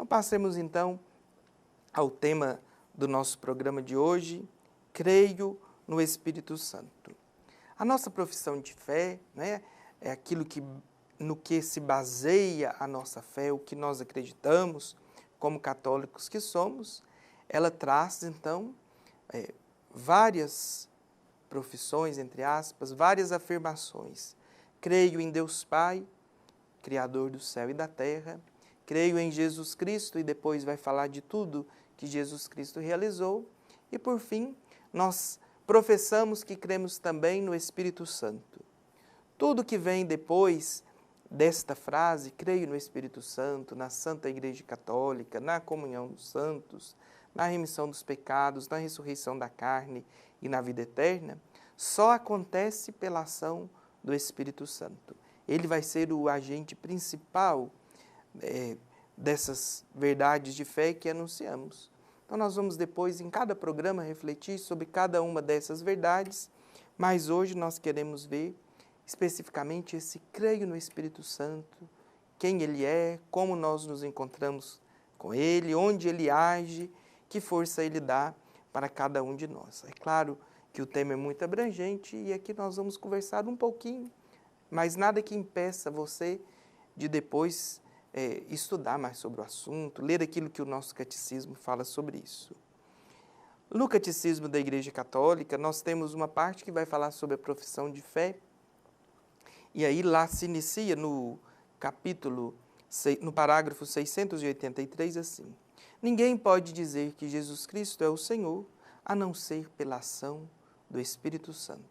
passemos então ao tema do nosso programa de hoje, creio no Espírito Santo. A nossa profissão de fé, né, é aquilo no que se baseia a nossa fé, o que nós acreditamos, como católicos que somos. Ela traz, então, várias profissões, entre aspas, várias afirmações. Creio em Deus Pai, Criador do céu e da terra. Creio em Jesus Cristo, e depois vai falar de tudo que Jesus Cristo realizou. E, por fim, nós professamos que cremos também no Espírito Santo. Tudo que vem depois desta frase, creio no Espírito Santo, na Santa Igreja Católica, na comunhão dos santos, na remissão dos pecados, na ressurreição da carne e na vida eterna, só acontece pela ação do Espírito Santo. Ele vai ser o agente principal dessas verdades de fé que anunciamos. Então nós vamos depois, em cada programa, refletir sobre cada uma dessas verdades, mas hoje nós queremos ver especificamente esse creio no Espírito Santo, quem ele é, como nós nos encontramos com ele, onde ele age, que força ele dá para cada um de nós. É claro que o tema é muito abrangente e aqui nós vamos conversar um pouquinho, mas nada que impeça você de depois estudar mais sobre o assunto, ler aquilo que o nosso catecismo fala sobre isso. No catecismo da Igreja Católica, nós temos uma parte que vai falar sobre a profissão de fé, e aí lá se inicia no parágrafo 683 assim: ninguém pode dizer que Jesus Cristo é o Senhor, a não ser pela ação do Espírito Santo.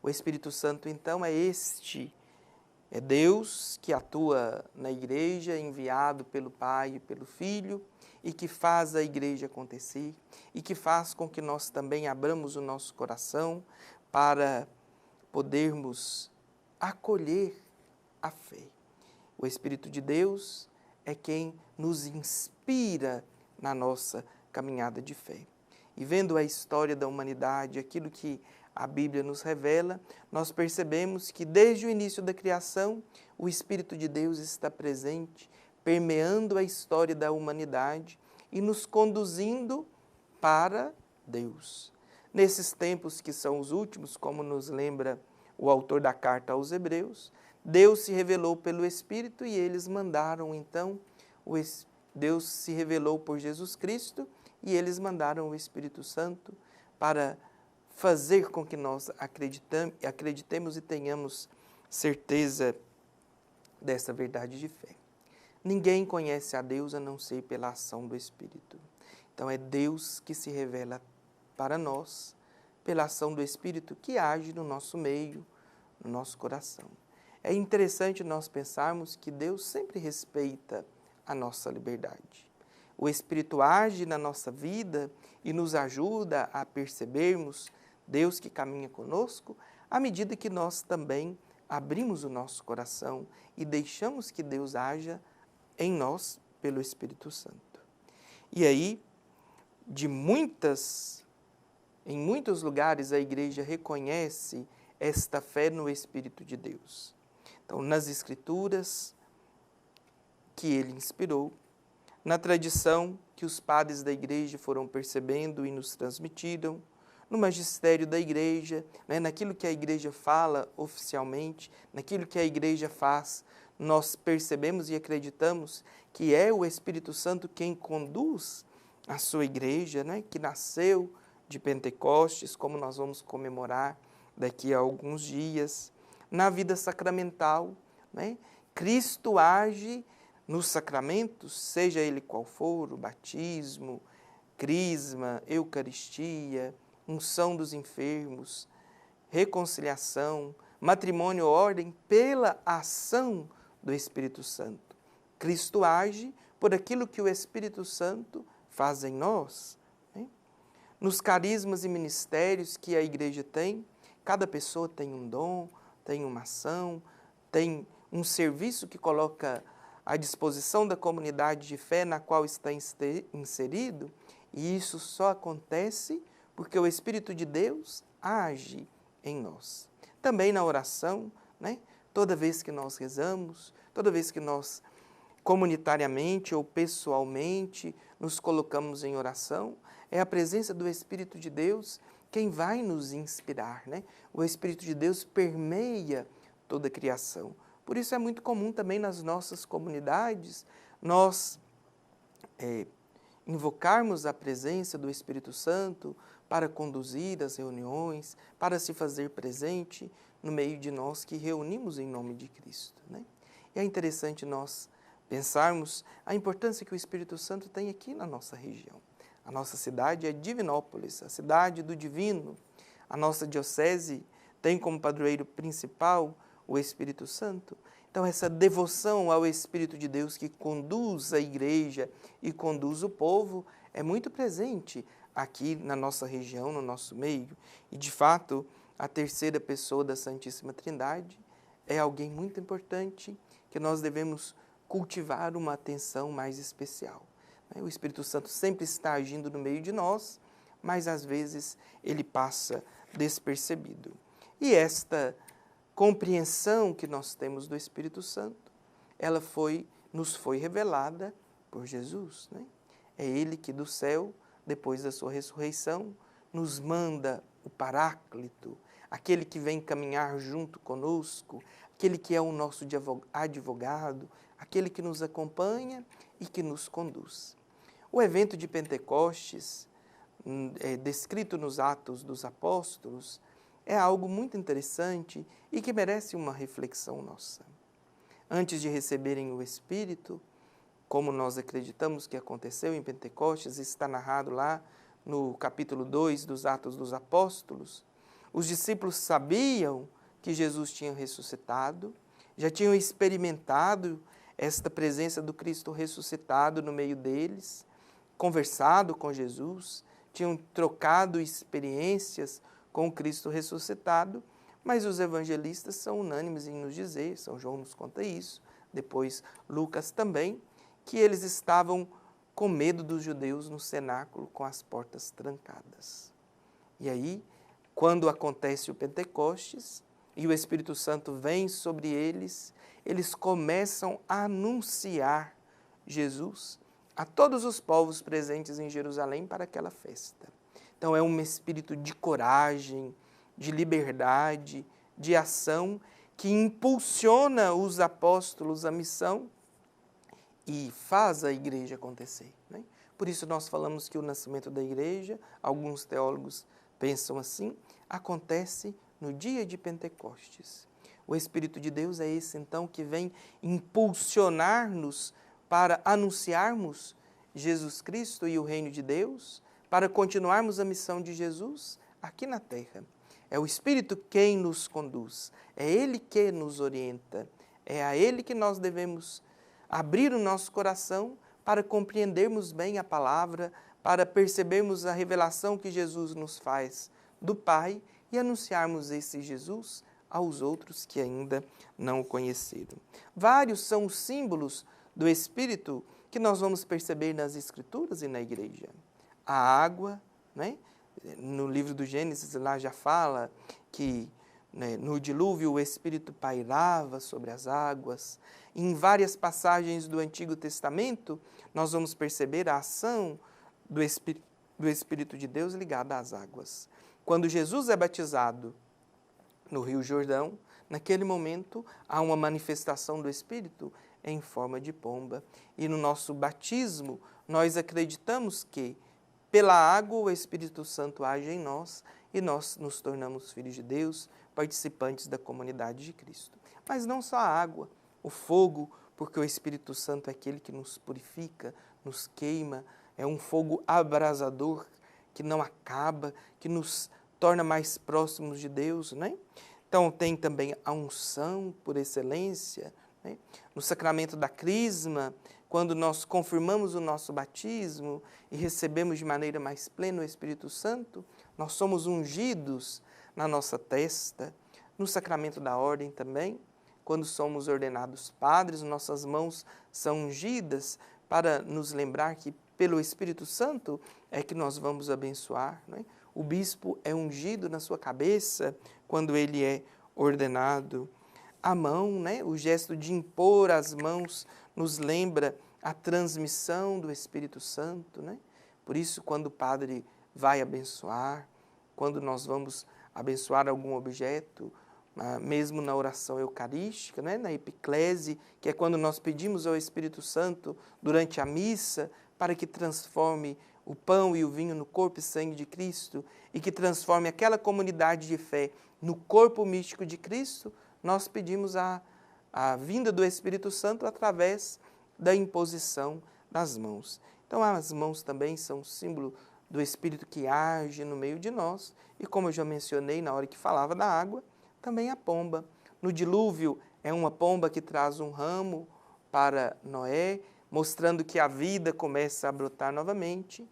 O Espírito Santo, então, é Deus que atua na Igreja, enviado pelo Pai e pelo Filho, e que faz a Igreja acontecer, e que faz com que nós também abramos o nosso coração para podermos acolher a fé. O Espírito de Deus é quem nos inspira na nossa caminhada de fé. E vendo a história da humanidade, aquilo que a Bíblia nos revela, nós percebemos que desde o início da criação, o Espírito de Deus está presente, permeando a história da humanidade e nos conduzindo para Deus. Nesses tempos que são os últimos, como nos lembra o autor da carta aos Hebreus, Deus se revelou pelo Espírito e eles mandaram, então, Deus se revelou por Jesus Cristo e eles mandaram o Espírito Santo para fazer com que nós acreditemos e tenhamos certeza dessa verdade de fé. Ninguém conhece a Deus a não ser pela ação do Espírito. Então é Deus que se revela para nós pela ação do Espírito que age no nosso meio, no nosso coração. É interessante nós pensarmos que Deus sempre respeita a nossa liberdade. O Espírito age na nossa vida e nos ajuda a percebermos Deus que caminha conosco à medida que nós também abrimos o nosso coração e deixamos que Deus haja em nós pelo Espírito Santo. E aí, em muitos lugares a Igreja reconhece esta fé no Espírito de Deus. Então, nas Escrituras que ele inspirou, na tradição que os padres da Igreja foram percebendo e nos transmitiram, no magistério da Igreja, naquilo que a Igreja fala oficialmente, naquilo que a Igreja faz, nós percebemos e acreditamos que é o Espírito Santo quem conduz a sua Igreja, que nasceu de Pentecostes, como nós vamos comemorar daqui a alguns dias. Na vida sacramental, Cristo age nos sacramentos, seja ele qual for, o batismo, crisma, eucaristia, unção dos enfermos, reconciliação, matrimônio, ordem, pela ação do Espírito Santo. Cristo age por aquilo que o Espírito Santo faz em nós. Nos carismas e ministérios que a Igreja tem, cada pessoa tem um dom, tem uma ação, tem um serviço que coloca à disposição da comunidade de fé na qual está inserido, e isso só acontece porque o Espírito de Deus age em nós. Também na oração, toda vez que nós rezamos, toda vez que nós comunitariamente ou pessoalmente nos colocamos em oração, é a presença do Espírito de Deus quem vai nos inspirar, né? O Espírito de Deus permeia toda a criação. Por isso é muito comum também nas nossas comunidades nós invocarmos a presença do Espírito Santo para conduzir as reuniões, para se fazer presente no meio de nós que reunimos em nome de Cristo, né? E é interessante nós pensarmos a importância que o Espírito Santo tem aqui na nossa região. A nossa cidade é Divinópolis, a cidade do divino. A nossa diocese tem como padroeiro principal o Espírito Santo. Então, essa devoção ao Espírito de Deus que conduz a igreja e conduz o povo é muito presente aqui na nossa região, no nosso meio. E, de fato, a terceira pessoa da Santíssima Trindade é alguém muito importante que nós devemos cultivar uma atenção mais especial. O Espírito Santo sempre está agindo no meio de nós, mas às vezes ele passa despercebido. E esta compreensão que nós temos do Espírito Santo, ela nos foi revelada por Jesus, né? É Ele que do céu, depois da sua ressurreição, nos manda o Paráclito, aquele que vem caminhar junto conosco, aquele que é o nosso advogado, aquele que nos acompanha e que nos conduz. O evento de Pentecostes, descrito nos Atos dos Apóstolos, é algo muito interessante e que merece uma reflexão nossa. Antes de receberem o Espírito, como nós acreditamos que aconteceu em Pentecostes, está narrado lá no capítulo 2 dos Atos dos Apóstolos, os discípulos sabiam que Jesus tinha ressuscitado, já tinham experimentado esta presença do Cristo ressuscitado no meio deles, conversado com Jesus, tinham trocado experiências com o Cristo ressuscitado, mas os evangelistas são unânimes em nos dizer, São João nos conta isso, depois Lucas também, que eles estavam com medo dos judeus no cenáculo com as portas trancadas. E aí, quando acontece o Pentecostes e o Espírito Santo vem sobre eles, eles começam a anunciar Jesus a todos os povos presentes em Jerusalém para aquela festa. Então é um espírito de coragem, de liberdade, de ação, que impulsiona os apóstolos à missão e faz a igreja acontecer, né? Por isso nós falamos que o nascimento da igreja, alguns teólogos pensam assim, acontece no dia de Pentecostes. O Espírito de Deus é esse, então, que vem impulsionar-nos para anunciarmos Jesus Cristo e o reino de Deus, para continuarmos a missão de Jesus aqui na terra. É o Espírito quem nos conduz, é Ele que nos orienta, é a Ele que nós devemos abrir o nosso coração para compreendermos bem a palavra, para percebermos a revelação que Jesus nos faz do Pai e anunciarmos esse Jesus aos outros que ainda não o conheceram. Vários são os símbolos do Espírito que nós vamos perceber nas Escrituras e na igreja. A água, né? No livro do Gênesis, lá já fala que, né, no dilúvio o Espírito pairava sobre as águas. Em várias passagens do Antigo Testamento, nós vamos perceber a ação do Espírito de Deus ligada às águas. Quando Jesus é batizado no Rio Jordão, naquele momento há uma manifestação do Espírito em forma de pomba. E no nosso batismo, nós acreditamos que pela água o Espírito Santo age em nós e nós nos tornamos filhos de Deus, participantes da comunidade de Cristo. Mas não só a água, o fogo, porque o Espírito Santo é aquele que nos purifica, nos queima, é um fogo abrasador que não acaba, que nos torna mais próximos de Deus, né? Então tem também a unção por excelência, né? No sacramento da crisma, quando nós confirmamos o nosso batismo e recebemos de maneira mais plena o Espírito Santo, nós somos ungidos na nossa testa. No sacramento da ordem também, quando somos ordenados padres, nossas mãos são ungidas para nos lembrar que pelo Espírito Santo é que nós vamos abençoar, né? O bispo é ungido na sua cabeça quando ele é ordenado. A mão, né? O gesto de impor as mãos nos lembra a transmissão do Espírito Santo, né? Por isso, quando o padre vai abençoar, quando nós vamos abençoar algum objeto, mesmo na oração eucarística, né? Na epiclese, que é quando nós pedimos ao Espírito Santo durante a missa para que transforme o pão e o vinho no corpo e sangue de Cristo e que transforme aquela comunidade de fé no corpo místico de Cristo, nós pedimos a vinda do Espírito Santo através da imposição das mãos. Então, as mãos também são símbolo do Espírito que age no meio de nós e, como eu já mencionei na hora que falava da água, também a pomba. No dilúvio, é uma pomba que traz um ramo para Noé, mostrando que a vida começa a brotar novamente.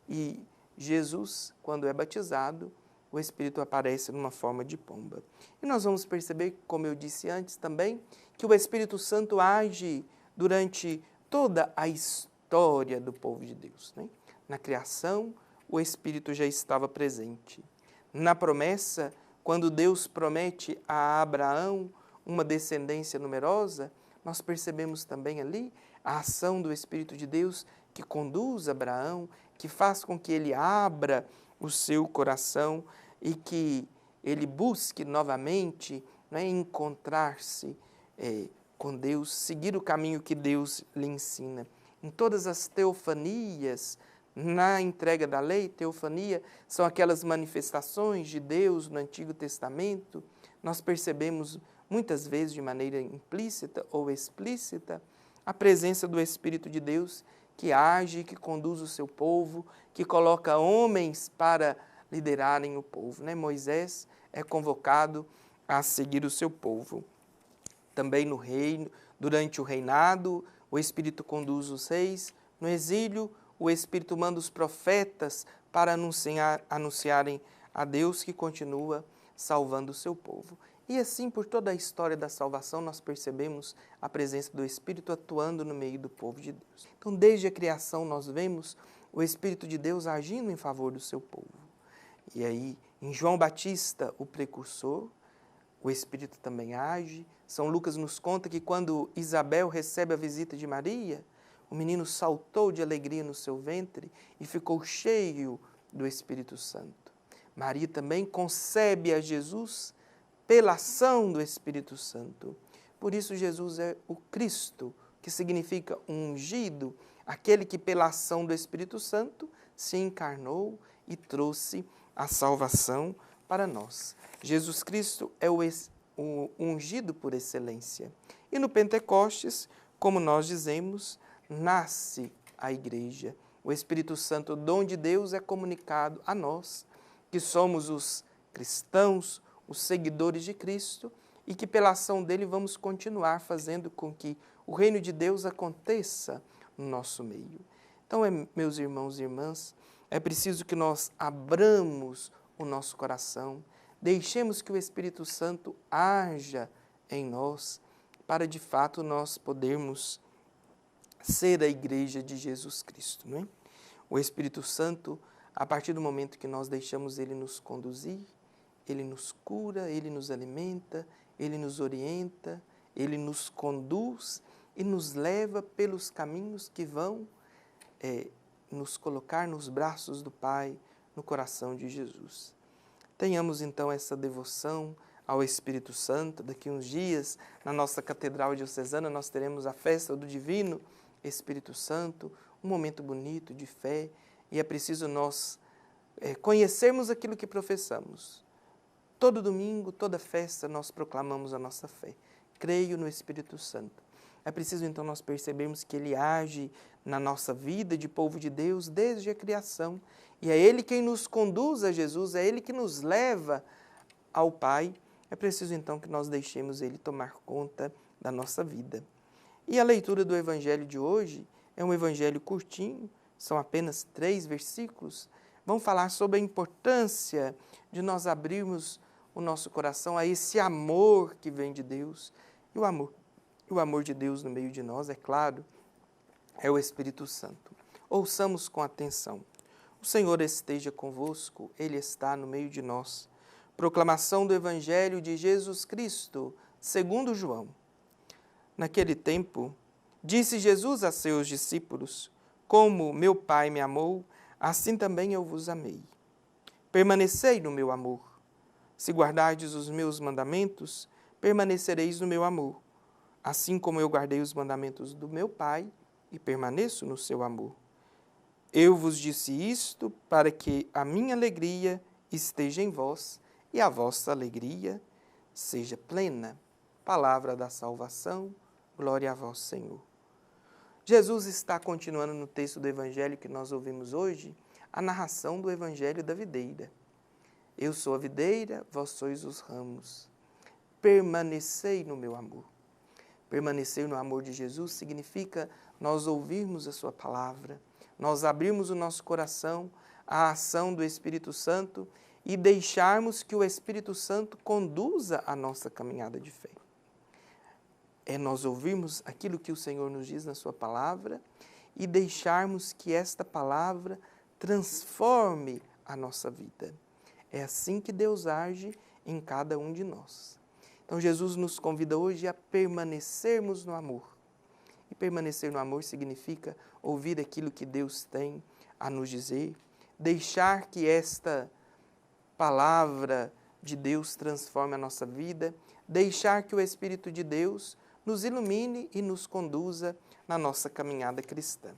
E Jesus, quando é batizado, o Espírito aparece numa forma de pomba. E nós vamos perceber, como eu disse antes também, que o Espírito Santo age durante toda a história do povo de Deus, né? Na criação, o Espírito já estava presente. Na promessa, quando Deus promete a Abraão uma descendência numerosa, nós percebemos também ali a ação do Espírito de Deus que conduz Abraão, que faz com que ele abra o seu coração e que ele busque novamente, né, encontrar-se com Deus, seguir o caminho que Deus lhe ensina. Em todas as teofanias, na entrega da lei, teofania são aquelas manifestações de Deus no Antigo Testamento, nós percebemos muitas vezes de maneira implícita ou explícita a presença do Espírito de Deus que age, que conduz o seu povo, que coloca homens para liderarem o povo, né? Moisés é convocado a seguir o seu povo. Também no reino, durante o reinado, o Espírito conduz os reis. No exílio, o Espírito manda os profetas para anunciarem a Deus que continua salvando o seu povo. E assim, por toda a história da salvação, nós percebemos a presença do Espírito atuando no meio do povo de Deus. Então, desde a criação, nós vemos o Espírito de Deus agindo em favor do seu povo. E aí, em João Batista, o precursor, o Espírito também age. São Lucas nos conta que quando Isabel recebe a visita de Maria, o menino saltou de alegria no seu ventre e ficou cheio do Espírito Santo. Maria também concebe a Jesus pela ação do Espírito Santo. Por isso Jesus é o Cristo, que significa ungido, aquele que pela ação do Espírito Santo se encarnou e trouxe a salvação para nós. Jesus Cristo é o ungido por excelência. E no Pentecostes, como nós dizemos, nasce a igreja. O Espírito Santo, o dom de Deus, é comunicado a nós, que somos os cristãos, os seguidores de Cristo, e que pela ação dele vamos continuar fazendo com que o reino de Deus aconteça no nosso meio. Então, meus irmãos e irmãs, é preciso que nós abramos o nosso coração, deixemos que o Espírito Santo haja em nós, para de fato nós podermos ser a igreja de Jesus Cristo, não é? O Espírito Santo, a partir do momento que nós deixamos ele nos conduzir, ele nos cura, ele nos alimenta, ele nos orienta, ele nos conduz e nos leva pelos caminhos que vão nos colocar nos braços do Pai, no coração de Jesus. Tenhamos então essa devoção ao Espírito Santo. Daqui uns dias, na nossa Catedral Diocesana, nós teremos a festa do Divino Espírito Santo, um momento bonito de fé, e é preciso nós conhecermos aquilo que professamos. Todo domingo, toda festa, nós proclamamos a nossa fé. Creio no Espírito Santo. É preciso então nós percebermos que ele age na nossa vida de povo de Deus desde a criação. E é ele quem nos conduz a Jesus, é ele que nos leva ao Pai. É preciso então que nós deixemos ele tomar conta da nossa vida. E a leitura do Evangelho de hoje é um evangelho curtinho, são apenas 3 versículos. Vão falar sobre a importância de nós abrirmos o nosso coração a esse amor que vem de Deus. E o amor de Deus no meio de nós, é claro, é o Espírito Santo. Ouçamos com atenção. O Senhor esteja convosco, Ele está no meio de nós. Proclamação do Evangelho de Jesus Cristo, segundo João. Naquele tempo, Disse Jesus a seus discípulos: Como meu Pai me amou, assim também eu vos amei. Permanecei no meu amor. Se guardardes os meus mandamentos, permanecereis no meu amor, assim como eu guardei os mandamentos do meu Pai e permaneço no seu amor. Eu vos disse isto para que a minha alegria esteja em vós e a vossa alegria seja plena. Palavra da salvação, glória a vós, Senhor. Jesus está continuando no texto do Evangelho que nós ouvimos hoje, a narração do Evangelho da videira. Eu sou a videira, vós sois os ramos. Permanecei no meu amor. Permanecer no amor de Jesus significa nós ouvirmos a sua palavra, nós abrirmos o nosso coração à ação do Espírito Santo e deixarmos que o Espírito Santo conduza a nossa caminhada de fé. É nós ouvirmos aquilo que o Senhor nos diz na sua palavra e deixarmos que esta palavra transforme a nossa vida. É assim que Deus age em cada um de nós. Então Jesus nos convida hoje a permanecermos no amor. E permanecer no amor significa ouvir aquilo que Deus tem a nos dizer, deixar que esta palavra de Deus transforme a nossa vida, deixar que o Espírito de Deus nos ilumine e nos conduza na nossa caminhada cristã.